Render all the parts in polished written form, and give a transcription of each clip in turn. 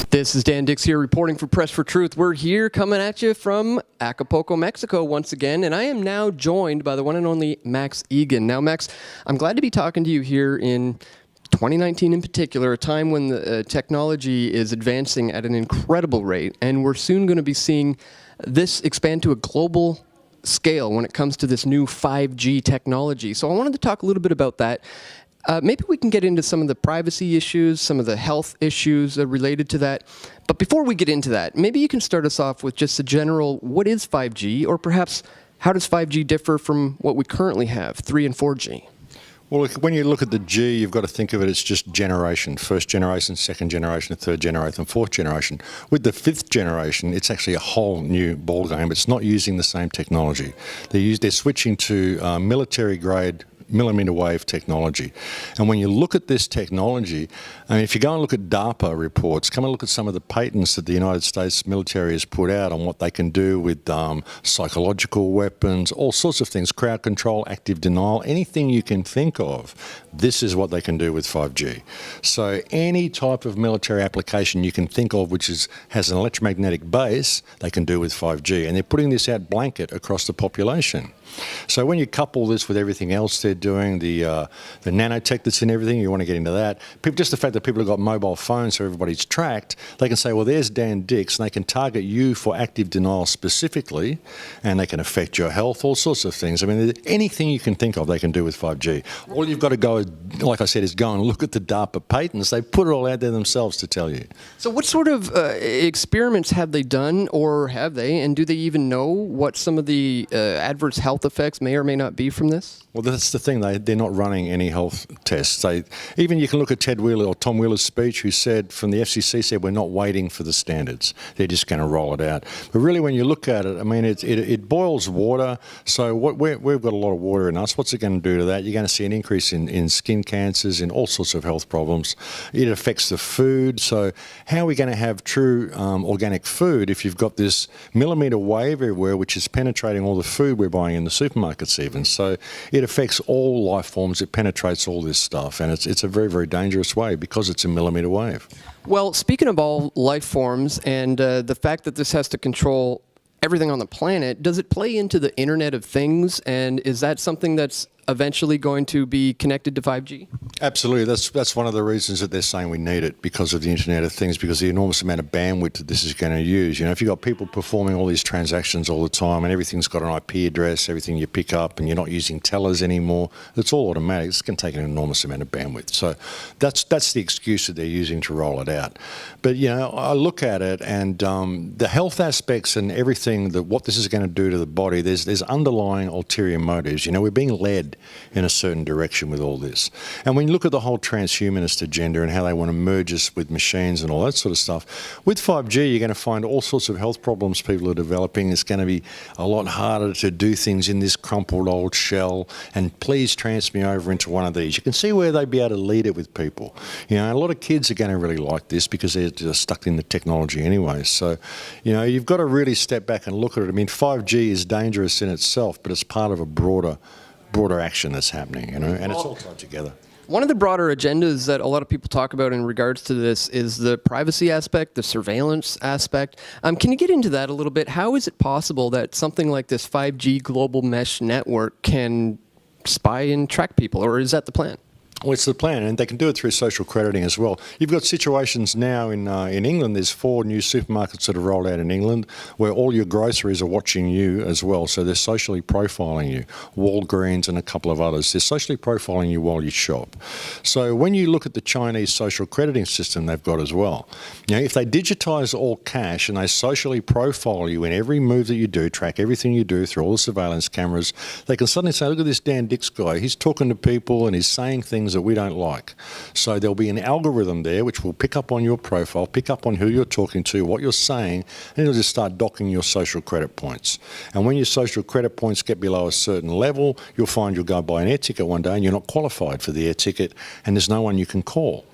This is Dan Dix here reporting for Press for Truth. We're here coming at you from Acapulco, Mexico once again, and I am now joined by the one and only Max Igan. Now, Max, I'm glad to be talking to you here in 2019 in particular, a time when the technology is advancing at an incredible rate, and we're soon going to be seeing this expand to a global scale when it comes to this new 5G technology. So I wanted to talk a little bit about that. Maybe we can get into some of the privacy issues, some of the health issues related to that. But before we get into that, maybe you can start us off with just a general, what is 5G, or perhaps how does 5G differ from what we currently have, 3 and 4G? Well, when you look at the G, you've got to think of it as just generation. First generation, second generation, third generation, fourth generation. With the fifth generation, it's actually a whole new ballgame. It's not using the same technology. They're switching to military-grade millimeter wave technology. And when you look at this technology, I mean, if you go and look at DARPA reports, come and look at some of the patents that the United States military has put out on what they can do with psychological weapons, all sorts of things, crowd control, active denial, anything you can think of, this is what they can do with 5G. So any type of military application you can think of which has an electromagnetic base, they can do with 5G. And they're putting this out blanket across the population. So when you couple this with everything else they're doing, the nanotech that's in everything, you want to get into that. Just the fact that people have got mobile phones so everybody's tracked, they can say, well, there's Dan Dix, and they can target you for active denial specifically, and they can affect your health, all sorts of things. I mean, anything you can think of they can do with 5G. All you've got to go, like I said, is go and look at the DARPA patents. They put it all out there themselves to tell you. So what sort of experiments have they done, or have they, and do they even know what some of the adverse health effects may or may not be from this? Well, that's the thing. They're not running any health tests. Even you can look at Ted Wheeler or Tom Wheeler's speech, who said from the FCC said we're not waiting for the standards. They're just going to roll it out. But really, when you look at it, I mean, it boils water. So we've got a lot of water in us. What's it going to do to that? You're going to see an increase in skin cancers, in all sorts of health problems. It affects the food. So how are we going to have true organic food if you've got this millimeter wave everywhere, which is penetrating all the food we're buying in the supermarkets even? So it affects all life forms. It penetrates all this stuff, and it's a very, very dangerous way because it's a millimeter wave. Well, speaking of all life forms and the fact that this has to control everything on the planet, does it play into the Internet of Things, and is that something that's eventually going to be connected to 5G? Absolutely. That's one of the reasons that they're saying we need it, because of the Internet of Things, because the enormous amount of bandwidth that this is going to use. You know, if you've got people performing all these transactions all the time and everything's got an IP address, everything you pick up, and you're not using tellers anymore, it's all automatic. It's going to take an enormous amount of bandwidth. So that's the excuse that they're using to roll it out. But, you know, I look at it and the health aspects and everything, what this is going to do to the body, there's underlying ulterior motives. You know, we're being led in a certain direction with all this. And when you look at the whole transhumanist agenda and how they want to merge us with machines and all that sort of stuff, with 5G you're going to find all sorts of health problems people are developing. It's going to be a lot harder to do things in this crumpled old shell, and please transfer me over into one of these. You can see where they'd be able to lead it with people. You know, a lot of kids are going to really like this because they're just stuck in the technology anyway. So, you know, you've got to really step back and look at it. I mean, 5G is dangerous in itself, but it's part of a broader action that's happening, you know, and it's all tied together. One of the broader agendas that a lot of people talk about in regards to this is the privacy aspect, the surveillance aspect. Can you get into that a little bit? How is it possible that something like this 5G global mesh network can spy and track people, or is that the plan? Well, it's the plan, and they can do it through social crediting as well. You've got situations now in England. There's 4 new supermarkets that have rolled out in England where all your groceries are watching you as well. So they're socially profiling you. Walgreens and a couple of others. They're socially profiling you while you shop. So when you look at the Chinese social crediting system they've got as well, you know, if they digitize all cash and they socially profile you in every move that you do, track everything you do through all the surveillance cameras, they can suddenly say, look at this Dan Dix guy. He's talking to people and he's saying things that we don't like. So there'll be an algorithm there which will pick up on your profile, pick up on who you're talking to, what you're saying, and it'll just start docking your social credit points. And when your social credit points get below a certain level, you'll find you'll go buy an air ticket one day and you're not qualified for the air ticket, and there's no one you can call.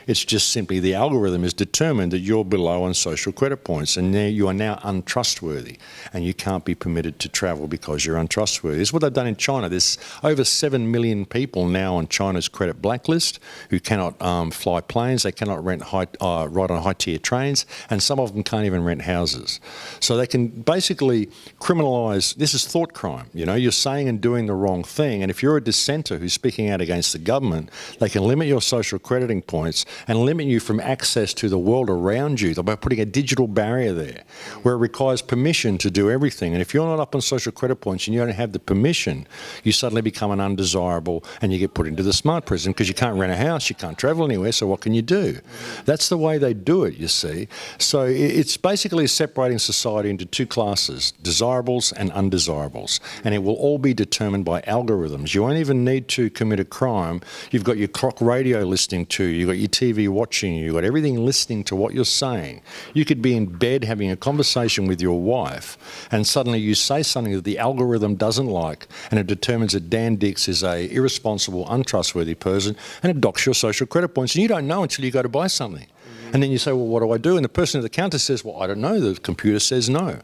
It's just simply the algorithm is determined that you're below on social credit points, and now you are now untrustworthy, and you can't be permitted to travel because you're untrustworthy. This is what they've done in China. There's over 7 million people now on China's credit blacklist who cannot fly planes, they cannot ride on high-tier trains, and some of them can't even rent houses. So they can basically criminalise. This is thought crime. You know, you're saying and doing the wrong thing, and if you're a dissenter who's speaking out against the government, they can limit your social crediting points and limit you from access to the world around you by putting a digital barrier there where it requires permission to do everything. And if you're not up on social credit points and you don't have the permission, you suddenly become an undesirable and you get put into the smart prison because you can't rent a house, you can't travel anywhere, so what can you do? That's the way they do it, you see. So it's basically separating society into two classes, desirables and undesirables, and it will all be determined by algorithms. You won't even need to commit a crime. You've got your clock radio listening to you, you've got your TV watching you, you've got everything listening to what you're saying. You could be in bed having a conversation with your wife and suddenly you say something that the algorithm doesn't like and it determines that Dan Dix is a irresponsible, untrustworthy person and it docks your social credit points and you don't know until you go to buy something. And then you say, well, what do I do? And the person at the counter says, well, I don't know. The computer says no.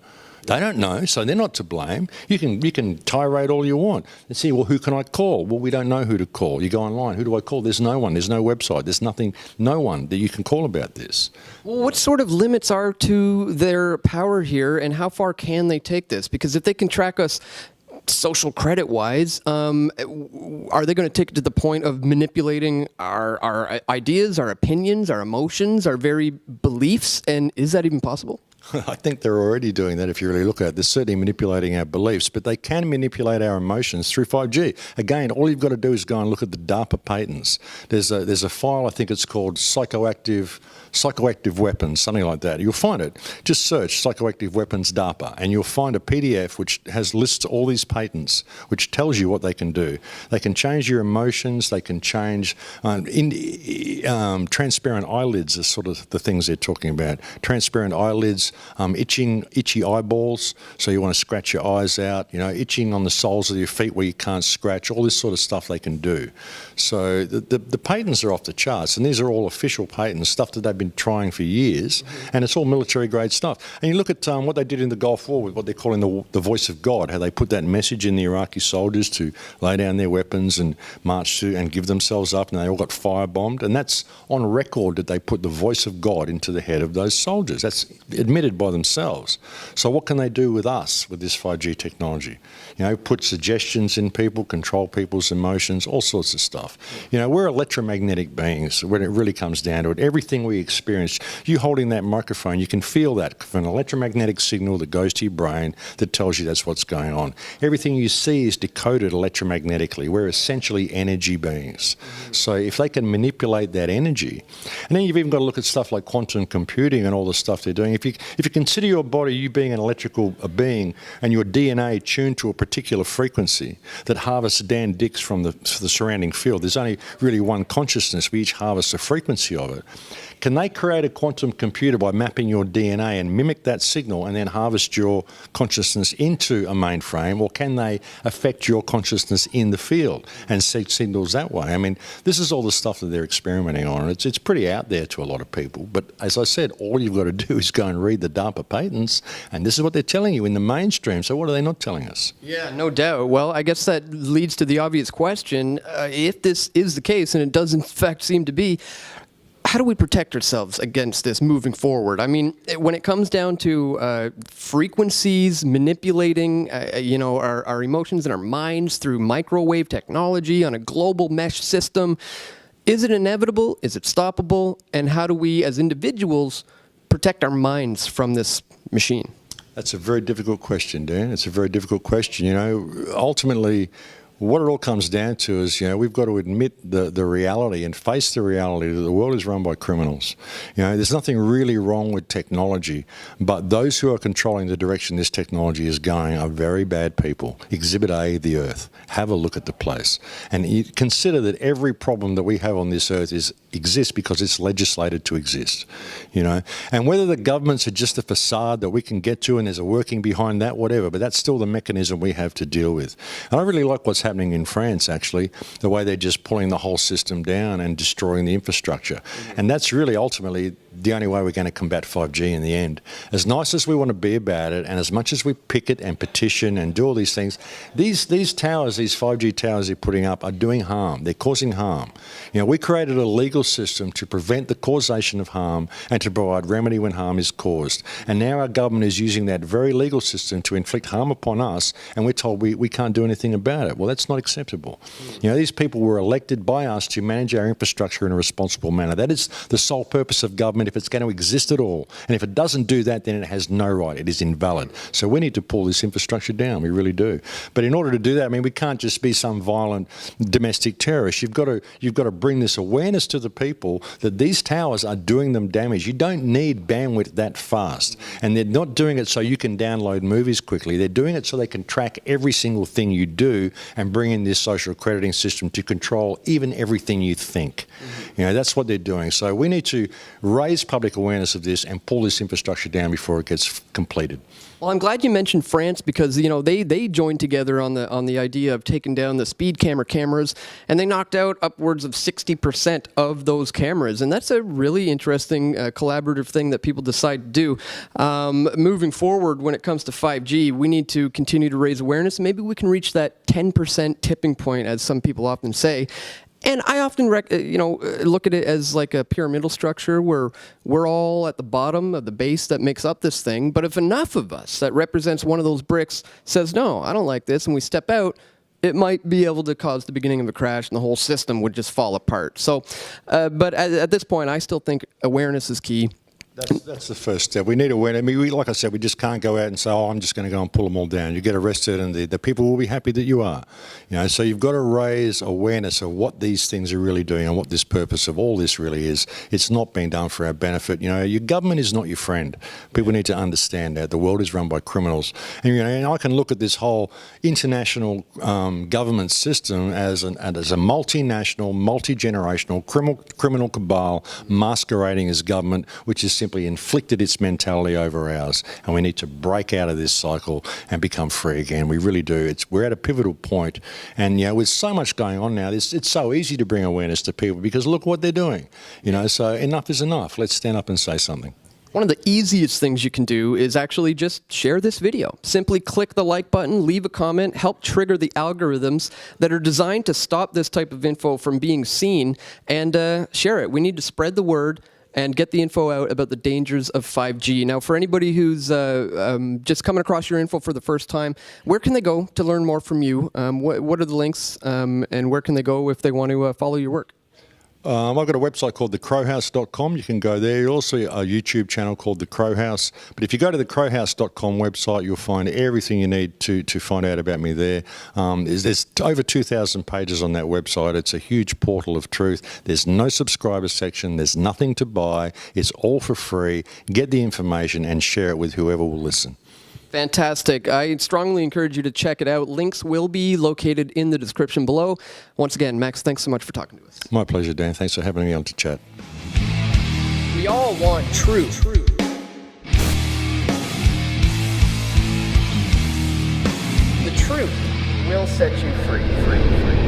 They don't know, so they're not to blame. You can tirade all you want and see, well, who can I call? Well, we don't know who to call. You go online, who do I call? There's no one. There's no website. There's nothing, no one that you can call about this. Well, what sort of limits are to their power here, and how far can they take this? Because if they can track us social credit wise, are they going to take it to the point of manipulating our ideas, our opinions, our emotions, our very beliefs? And is that even possible? I think they're already doing that if you really look at it. They're certainly manipulating our beliefs, but they can manipulate our emotions through 5G. Again, all you've got to do is go and look at the DARPA patents. There's a file, I think it's called psychoactive weapons, something like that. You'll find it. Just search psychoactive weapons DARPA, and you'll find a PDF which lists all these patents, which tells you what they can do. They can change your emotions. They can change transparent eyelids are sort of the things they're talking about. Transparent eyelids. Itchy eyeballs, so you want to scratch your eyes out, itching on the soles of your feet where you can't scratch, all this sort of stuff they can do. So the patents are off the charts, and these are all official patents, stuff that they've been trying for years, and it's all military grade stuff. And you look at what they did in the Gulf War with what they're calling the voice of God, how they put that message in the Iraqi soldiers to lay down their weapons and march to and give themselves up, and they all got firebombed, and that's on record that they put the voice of God into the head of those soldiers. That's admitted by themselves. So what can they do with us with this 5G technology? Put suggestions in people, control people's emotions, all sorts of stuff. We're electromagnetic beings when it really comes down to it. Everything we experience, you holding that microphone, you can feel that from an electromagnetic signal that goes to your brain that tells you that's what's going on. Everything you see is decoded electromagnetically. We're essentially energy beings. So if they can manipulate that energy, and then you've even got to look at stuff like quantum computing and all the stuff they're doing. If you consider your body, you being an electrical being, and your DNA tuned to a particular frequency that harvests Dan Dix from the surrounding field, there's only really one consciousness. We each harvest a frequency of it. Can they create a quantum computer by mapping your DNA and mimic that signal and then harvest your consciousness into a mainframe, or can they affect your consciousness in the field and seek signals that way? I mean, this is all the stuff that they're experimenting on. It's pretty out there to a lot of people, but as I said, all you've got to do is go and read the DARPA patents, and this is what they're telling you in the mainstream. So what are they not telling us? Yeah, no doubt. Well, I guess that leads to the obvious question. If this is the case, and it does in fact seem to be, how do we protect ourselves against this moving forward? I mean, when it comes down to frequencies, manipulating, our emotions and our minds through microwave technology on a global mesh system, is it inevitable? Is it stoppable? And how do we, as individuals, protect our minds from this machine? That's a very difficult question, Dan. It's a very difficult question. Ultimately, what it all comes down to is, we've got to admit the reality and face the reality that the world is run by criminals. There's nothing really wrong with technology, but those who are controlling the direction this technology is going are very bad people. Exhibit A, the Earth. Have a look at the place. And you consider that every problem that we have on this Earth exists because it's legislated to exist. And whether the governments are just a facade that we can get to and there's a working behind that, whatever, but that's still the mechanism we have to deal with. And I really like what's happening happening in France, actually, the way they're just pulling the whole system down and destroying the infrastructure. And that's really ultimately the only way we're going to combat 5G in the end. As nice as we want to be about it, and as much as we picket and petition and do all these things, these towers, these 5G towers they're putting up are doing harm. They're causing harm. You know, we created a legal system to prevent the causation of harm and to provide remedy when harm is caused. And now our government is using that very legal system to inflict harm upon us, and we're told we can't do anything about it. Well, that's not acceptable. You know, these people were elected by us to manage our infrastructure in a responsible manner. That is the sole purpose of government if it's going to exist at all. And if it doesn't do that, then it has no right. It is invalid. So we need to pull this infrastructure down. We really do. But in order to do that, I mean, we can't just be some violent domestic terrorist. You've got to bring this awareness to the people that these towers are doing them damage. You don't need bandwidth that fast. And they're not doing it so you can download movies quickly. They're doing it so they can track every single thing you do and bring in this social crediting system to control even everything you think. You know, that's what they're doing. So we need to raise public awareness of this and pull this infrastructure down before it gets completed. Well, I'm glad you mentioned France because, you know, they joined together on the idea of taking down the speed cameras, and they knocked out upwards of 60% of those cameras. And that's a really interesting collaborative thing that people decide to do. Moving forward, when it comes to 5G, we need to continue to raise awareness. Maybe we can reach that 10% tipping point, as some people often say. And I often look at it as like a pyramidal structure where we're all at the bottom of the base that makes up this thing. But if enough of us that represents one of those bricks says, no, I don't like this, and we step out, it might be able to cause the beginning of a crash and the whole system would just fall apart. So, but at this point, I still think awareness is key. That's the first step. We need awareness. I mean, like I said, we just can't go out and say, oh, I'm just going to go and pull them all down. You get arrested and the people will be happy that you are. You know, so you've got to raise awareness of what these things are really doing and what this purpose of all this really is. It's not being done for our benefit. You know, your government is not your friend. People need to understand that. The world is run by criminals. And, you know, and I can look at this whole international government system as a multinational, multi-generational criminal cabal masquerading as government, which is simply inflicted its mentality over ours, and we need to break out of this cycle and become free again. We really do. We're at a pivotal point, and you know, with so much going on now, it's so easy to bring awareness to people because look what they're doing. You know, so enough is enough. Let's stand up and say something. One of the easiest things you can do is actually just share this video. Simply click the like button, leave a comment, help trigger the algorithms that are designed to stop this type of info from being seen, and share it. We need to spread the word and get the info out about the dangers of 5G. Now, for anybody who's just coming across your info for the first time, where can they go to learn more from you? What are the links, and where can they go if they want to follow your work? I've got a website called thecrowhouse.com. You can go there. Also a YouTube channel called The Crow House. But if you go to the crowhouse.com website, you'll find everything you need to find out about me there. There's over 2,000 pages on that website. It's a huge portal of truth. There's no subscriber section. There's nothing to buy. It's all for free. Get the information and share it with whoever will listen. Fantastic. I strongly encourage you to check it out. Links will be located in the description below. Once again, Max, thanks so much for talking to us. My pleasure, Dan. Thanks for having me on to chat. We all want truth. The truth will set you free.